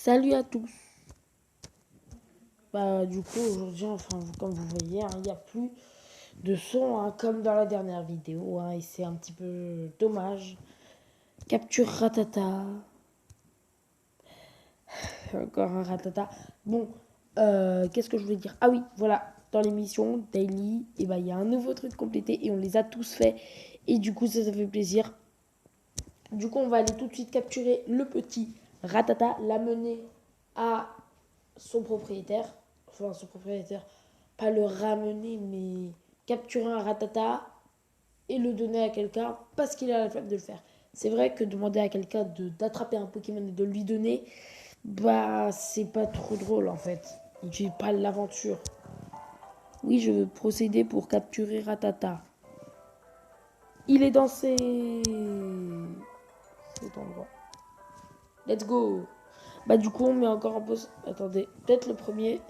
Salut à tous. Du coup, aujourd'hui, enfin, comme vous voyez, il n'y a plus de son comme dans la dernière vidéo. Et c'est un petit peu dommage. Capture ratata. Encore un ratata. Bon, qu'est-ce que je voulais dire? Ah oui, voilà. Dans l'émission Daily, il y a un nouveau truc complété et on les a tous faits. Et du coup, ça fait plaisir. Du coup, on va aller tout de suite capturer le petit ratata, l'amener à son propriétaire. Enfin, son propriétaire, pas le ramener, mais capturer un ratata et le donner à quelqu'un parce qu'il a la flemme de le faire. C'est vrai que demander à quelqu'un d'attraper un Pokémon et de lui donner, c'est pas trop drôle en fait. Il fait pas l'aventure. Oui, je veux procéder pour capturer Ratata. Il est dans cet endroit. Let's go. Du coup, on met encore en pause. Attendez, peut-être le premier.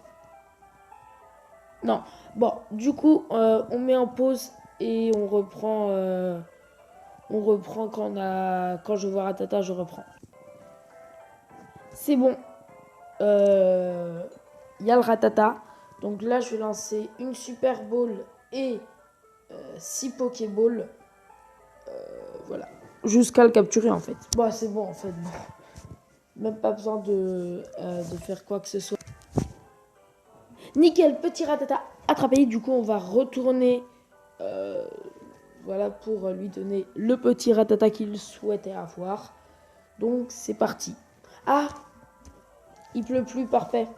Non. Bon, du coup, on met en pause et on reprend. On reprend quand je vois Ratata, je reprends. C'est bon. Il y a le Ratata. Donc là, je vais lancer une Super Ball et 6 Pokéballs. Voilà. Jusqu'à le capturer en fait. C'est bon en fait. Bon. Même pas besoin de faire quoi que ce soit. Nickel, petit Ratata attrapé. Du coup, on va retourner voilà, pour lui donner le petit Ratata qu'il souhaitait avoir. Donc, c'est parti. Ah, il pleut plus, parfait.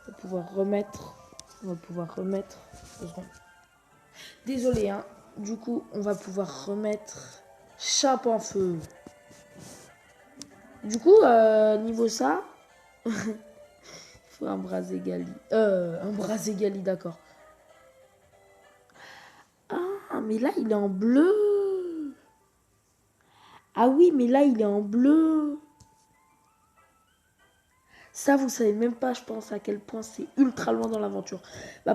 On va pouvoir remettre. On va pouvoir remettre. Désolé, hein. Du coup, on va pouvoir remettre Chape en feu. Du coup, niveau ça, il faut un Braségali. Un Braségali, d'accord. Ah, mais là, il est en bleu. Ah oui, mais là, il est en bleu. Ça, vous savez même pas, je pense, à quel point c'est ultra loin dans l'aventure.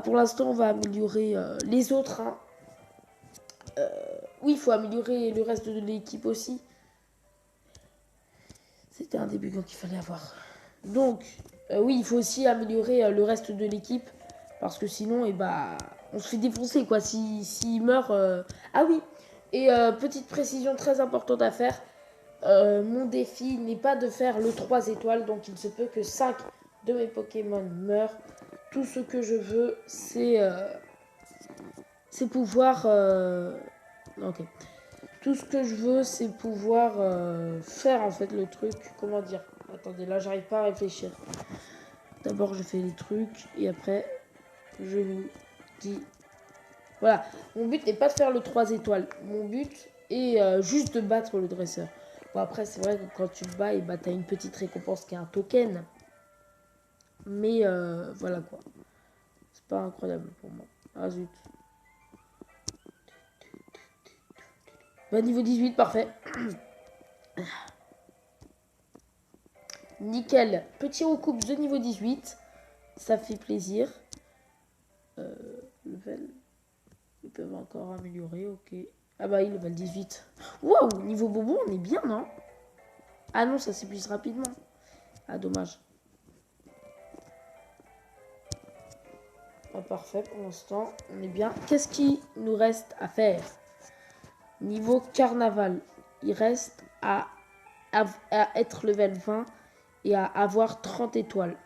Pour l'instant, on va améliorer les autres. Hein. Oui, il faut améliorer le reste de l'équipe aussi. C'était un début qu'il fallait avoir. Donc, oui, il faut aussi améliorer le reste de l'équipe. Parce que sinon, on se fait défoncer, quoi. S'il meurt... Ah oui, et petite précision très importante à faire. Mon défi n'est pas de faire le 3 étoiles. Donc, il se peut que 5 de mes Pokémon meurent. Tout ce que je veux, c'est pouvoir... Ok. Tout ce que je veux, c'est pouvoir faire en fait le truc. Comment dire? Attendez, là, j'arrive pas à réfléchir. D'abord, je fais les trucs et après, je vous dis. Voilà. Mon but n'est pas de faire le 3 étoiles. Mon but est juste de battre le dresseur. Bon, après, c'est vrai que quand tu le bats, t'as une petite récompense qui est un token. Mais voilà quoi. C'est pas incroyable pour moi. Ah zut. Niveau 18, parfait. Nickel. Petit recoupe de niveau 18. Ça fait plaisir. Level. Ils peuvent encore améliorer, ok. Ah il level 18. Waouh, niveau bobo, on est bien, non? Ah non, ça s'épuise rapidement. Ah, dommage. Parfait, pour l'instant, on est bien. Qu'est-ce qui nous reste à faire? Niveau carnaval, il reste à être level 20 et à avoir 30 étoiles.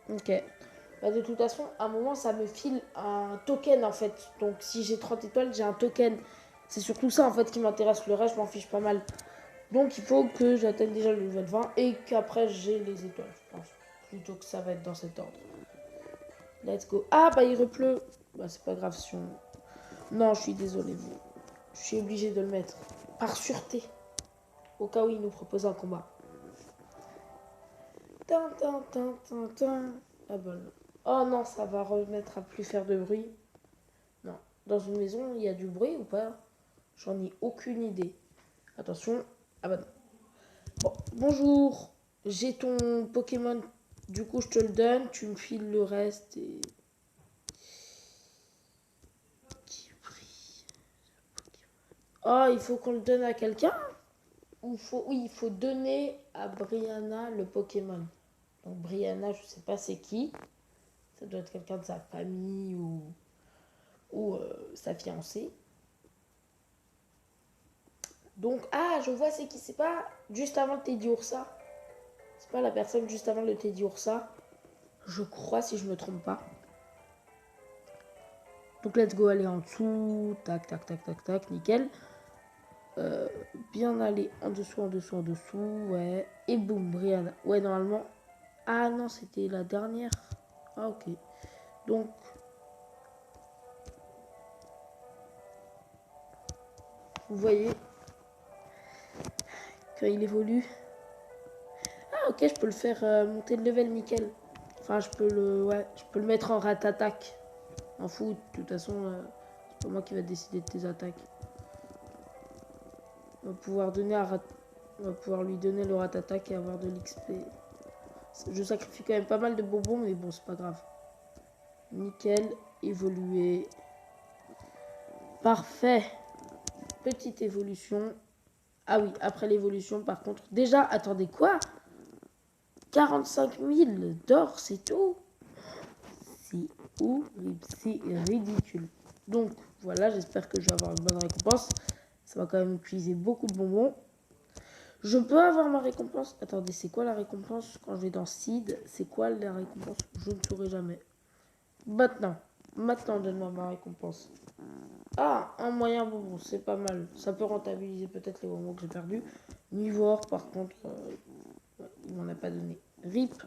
Ok. De toute façon, à un moment, ça me file un token, en fait. Donc, si j'ai 30 étoiles, j'ai un token. C'est surtout ça, en fait, qui m'intéresse. Le reste, je m'en fiche pas mal. Donc, il faut que j'atteigne déjà le level 20 et qu'après, j'ai les étoiles, je pense. Plutôt que ça va être dans cet ordre. Let's go. Ah, il repleut. C'est pas grave si on... Non, je suis désolé, vous. Je suis obligé de le mettre. Par sûreté. Au cas où il nous propose un combat. Ah non. Oh non, ça va remettre à plus faire de bruit. Non. Dans une maison, il y a du bruit ou pas? J'en ai aucune idée. Attention. Ah non. Bon, bonjour. J'ai ton Pokémon. Du coup, je te le donne. Tu me files le reste et... Oh, il faut qu'on le donne à quelqu'un? Oui, il faut donner à Brianna le Pokémon. Donc Brianna, je sais pas c'est qui. Ça doit être quelqu'un de sa famille ou sa fiancée. Donc, ah, je vois c'est qui. C'est pas juste avant le Teddy Ursa. C'est pas la personne juste avant le Teddy Ursa. Je crois, si je me trompe pas. Donc, let's go aller en dessous. Tac, tac, tac, tac, tac. Nickel. Bien aller en dessous, en dessous, en dessous. Ouais. Et boum, Brianna. Ouais, normalement. Ah non, c'était la dernière. Ah, ok. Donc, vous voyez, quand il évolue. Ah, ok, je peux le faire monter de level, nickel. Enfin, je peux le mettre en rat-attaque. En foot, de toute façon, c'est pas moi qui va décider de tes attaques. On va pouvoir lui donner le rat-attaque et avoir de l'XP. Je sacrifie quand même pas mal de bonbons, mais bon, c'est pas grave. Nickel, évoluer. Parfait. Petite évolution. Ah oui, après l'évolution, par contre. Déjà, attendez, quoi? 45 000 d'or, c'est tout? C'est horrible, c'est ridicule. Donc, voilà, j'espère que je vais avoir une bonne récompense. Ça va quand même utiliser beaucoup de bonbons. Je peux avoir ma récompense. Attendez, c'est quoi la récompense quand je vais dans Seed? C'est quoi la récompense? Je ne saurai jamais. Maintenant, donne-moi ma récompense. Ah, un moyen bonbon, c'est pas mal. Ça peut rentabiliser peut-être les bonbons que j'ai perdus. Niveau or, par contre, il m'en a pas donné. RIP.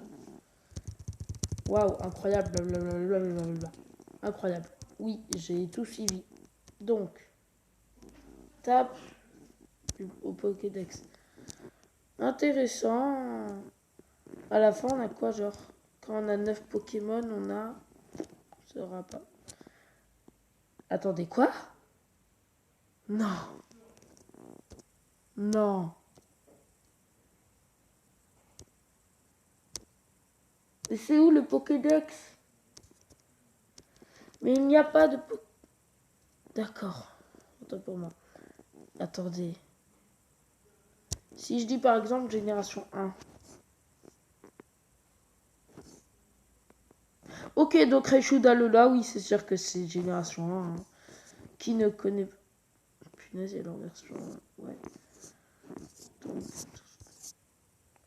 Waouh, incroyable. Blablabla. Incroyable. Oui, j'ai tout suivi. Donc, tape au Pokédex. Intéressant. À la fin, on a quoi, genre? Quand on a 9 Pokémon, on a... Ça aura pas. Attendez, quoi? Non. Non. Mais c'est où le Pokédex? Mais il n'y a pas de... D'accord. Attends pour moi. Attendez. Si je dis par exemple génération 1. Ok, donc Reshuda Lola, oui, c'est sûr que c'est génération 1. Hein. Qui ne connaît pas... Punaise, il y a leur version 1. Ouais. Donc,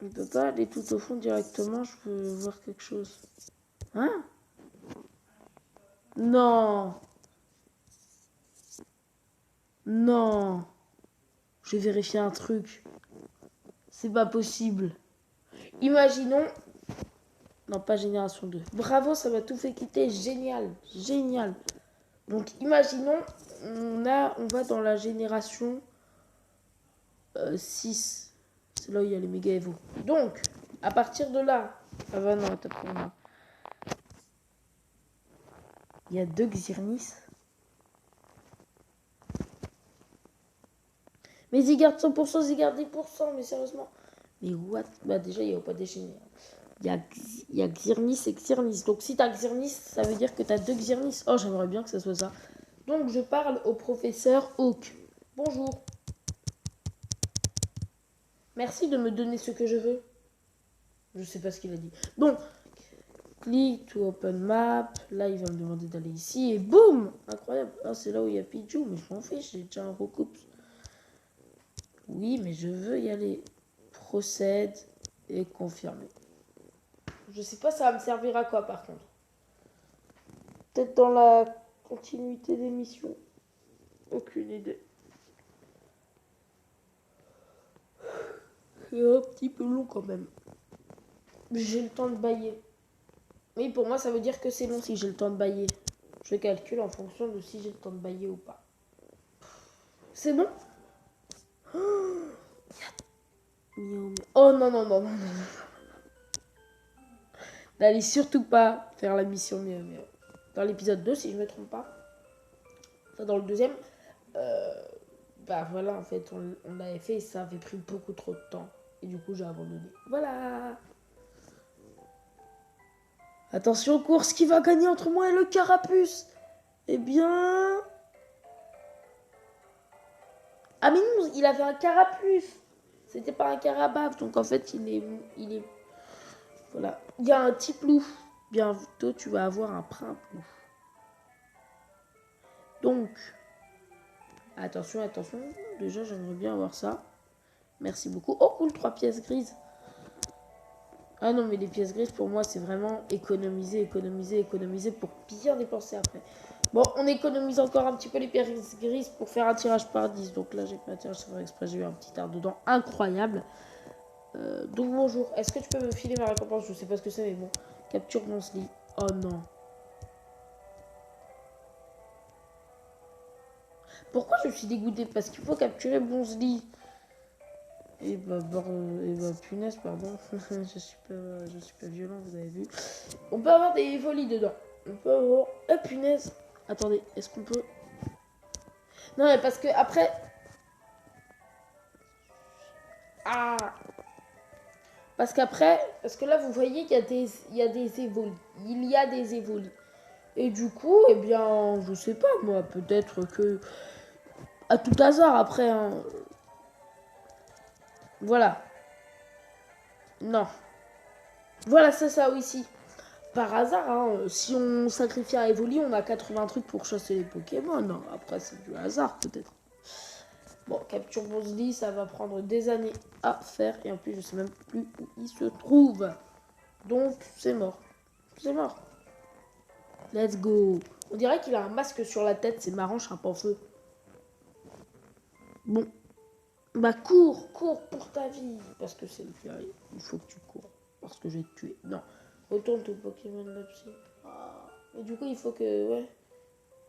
je peux pas aller tout au fond directement, je veux voir quelque chose. Hein? Non. Non. Je vais vérifier un truc. C'est pas possible. Imaginons... Non, pas génération 2. Bravo, ça m'a tout fait quitter. Génial. Génial. Donc, imaginons, on va dans la génération 6. C'est là où il y a les méga Evo. Donc, à partir de là... Ah bah non, attends pour moi. Il y a 2 Xyrnis. Mais ils gardent 100%, ils gardent 10%, mais sérieusement. Mais what? Bah déjà, il n'y a pas déchaîné. Il y a Xyrnis et Xyrnis. Donc si t'as Xyrnis, ça veut dire que t'as 2 Xyrnis. Oh, j'aimerais bien que ça soit ça. Donc je parle au professeur Hawk. Bonjour. Merci de me donner ce que je veux. Je sais pas ce qu'il a dit. Bon, click to open map. Là, il va me demander d'aller ici. Et boum! Incroyable. Ah, c'est là où il y a Pidgey, mais je m'en fiche, j'ai déjà un recoupe. Oui, mais je veux y aller. Procède et confirmer. Je sais pas ça va me servir à quoi par contre. Peut-être dans la continuité des missions. Aucune idée. C'est un petit peu long quand même. J'ai le temps de bailler. Oui, pour moi ça veut dire que c'est long si j'ai le temps de bailler. Je calcule en fonction de si j'ai le temps de bailler ou pas. C'est bon? Oh non, non, non, non, non. N'allez surtout pas faire la mission mieux. Dans l'épisode 2, si je me trompe pas. Enfin, dans le deuxième. Bah voilà, en fait, on l'avait fait et ça avait pris beaucoup trop de temps. Et du coup, j'ai abandonné. Voilà. Attention, course, qui va gagner entre moi et le carapuce? Eh bien... Ah mais non, il avait un carapuce. C'était pas un carabaf, donc en fait, il est... Voilà. Il y a un petit plouf. Bientôt, tu vas avoir un prin plouf. Donc, attention, attention. Déjà, j'aimerais bien avoir ça. Merci beaucoup. Oh, cool, 3 pièces grises. Ah non, mais les pièces grises, pour moi, c'est vraiment économiser, économiser, économiser pour bien dépenser après. Bon, on économise encore un petit peu les pièces grises pour faire un tirage par 10. Donc là, j'ai fait un tirage sur exprès, j'ai eu un petit art dedans incroyable. Donc bonjour, est-ce que tu peux me filer ma récompense? Je sais pas ce que c'est, mais bon. Capture mon slip. Oh non. Pourquoi je suis dégoûtée? Parce qu'il faut capturer Bonzli. Et bah, punaise, pardon. je suis pas violent, vous avez vu. On peut avoir des folies dedans. On peut avoir... Oh punaise. Attendez, est-ce qu'on peut... Non, mais parce que après... Ah. Parce qu'après... Parce que là, vous voyez qu'il y a des évolis. Il y a des évolis. Et du coup, eh bien, je sais pas, moi, peut-être que... À tout hasard, après, hein. Voilà. Non. Voilà, c'est ça, oui, si. Par hasard, hein, si on sacrifie un Evoli, on a 80 trucs pour chasser les Pokémon. Non, après, c'est du hasard, peut-être. Bon, capture Bonzli, ça va prendre des années à faire. Et en plus, je sais même plus où il se trouve. Donc, c'est mort. C'est mort. Let's go. On dirait qu'il a un masque sur la tête. C'est marrant, je suis un peu en feu. Bon. Bah, cours pour ta vie. Parce que c'est le férié. Il faut que tu cours. Parce que je vais te tuer. Non. Retourne ton Pokémon là-dessus. Ah. Et du coup, il faut que... Ouais.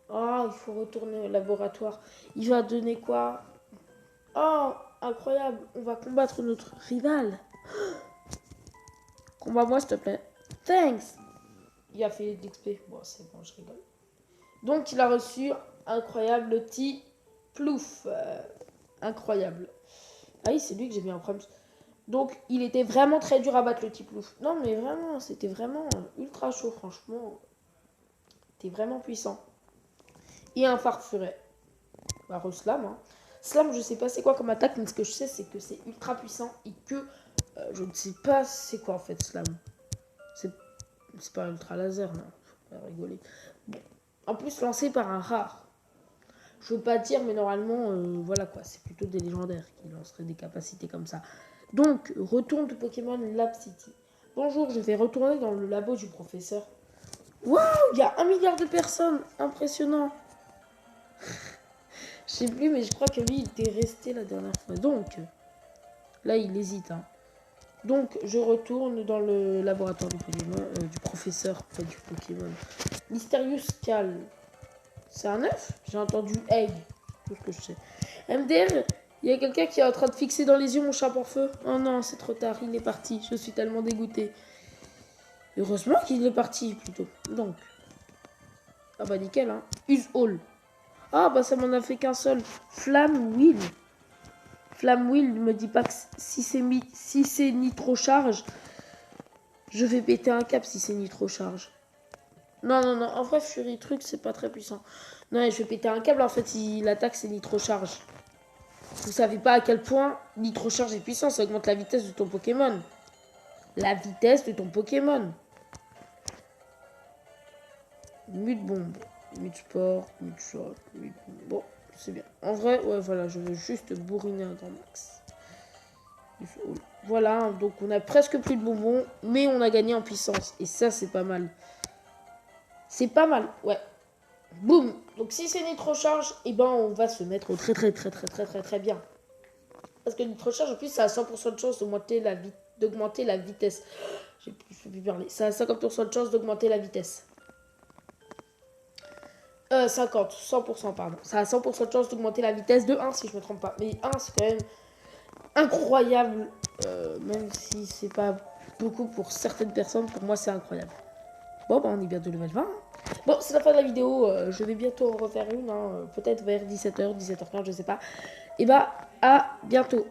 Ah, il faut retourner au laboratoire. Il va donner quoi? Oh, incroyable. On va combattre notre rival. Combat-moi, s'il te plaît. Thanks. Il a fait d'XP. Bon, c'est bon, je rigole. Donc, il a reçu, incroyable, le petit plouf. Incroyable. Ah oui, c'est lui que j'ai mis en premier. Donc, il était vraiment très dur à battre, le petit plouf. Non, mais vraiment, c'était vraiment ultra chaud, franchement. C'était vraiment puissant. Et un farfuret. Bah, Slam, hein. Slam, je sais pas c'est quoi comme attaque, mais ce que je sais, c'est que c'est ultra puissant et que je ne sais pas c'est quoi en fait Slam. C'est pas ultra laser, non. Faut pas rigoler. Bon. En plus, lancé par un rare. Je veux pas dire, mais normalement, voilà quoi. C'est plutôt des légendaires qui lanceraient des capacités comme ça. Donc, retourne de Pokémon Lab City. Bonjour, je vais retourner dans le labo du professeur. Waouh, il y a 1 milliard de personnes. Impressionnant. Je sais plus, mais je crois que lui, il était resté la dernière fois. Donc, là, il hésite. Hein. Donc, je retourne dans le laboratoire du Pokémon, du professeur, pas du Pokémon. Mysterious Cal. C'est un œuf? J'ai entendu egg. Tout ce que je sais. MDR, il y a quelqu'un qui est en train de fixer dans les yeux mon chat pour feu. Oh non, c'est trop tard, il est parti. Je suis tellement dégoûtée. Heureusement qu'il est parti, plutôt. Donc. Ah bah nickel, hein. Use all. Ah bah ça m'en a fait qu'un seul. Flamme Wheel. Flamme Wheel ne me dit pas que si c'est nitro charge, je vais péter un cap si c'est nitro charge. Non, non, non. En vrai, Fury Truc, c'est pas très puissant. Non, je vais péter un câble. En fait, si l'attaque, c'est nitro charge. Vous savez pas à quel point nitro charge est puissant. Ça augmente la vitesse de ton Pokémon. La vitesse de ton Pokémon. Mute bombe. Mute sport. Mute shot. Mute... Bon, c'est bien. En vrai, ouais, voilà. Je veux juste bourriner un grand max. Voilà, donc on a presque plus de bonbons, mais on a gagné en puissance. Et ça, c'est pas mal. C'est pas mal, ouais. Boum. Donc si c'est nitro charge, eh ben on va se mettre très bien. Parce que nitro charge, en plus, ça a 100% de chance d'augmenter la vitesse. Je peux plus parler. Ça a 50% de chance d'augmenter la vitesse. 100%, pardon. Ça a 100% de chance d'augmenter la vitesse de 1, si je me trompe pas. Mais 1, c'est quand même incroyable. Même si c'est pas beaucoup pour certaines personnes, pour moi, c'est incroyable. Bon, bah, on est bientôt level 20. Bon, c'est la fin de la vidéo. Je vais bientôt en refaire une. Hein, peut-être vers 17h, 17h15, je sais pas. Et bah, à bientôt.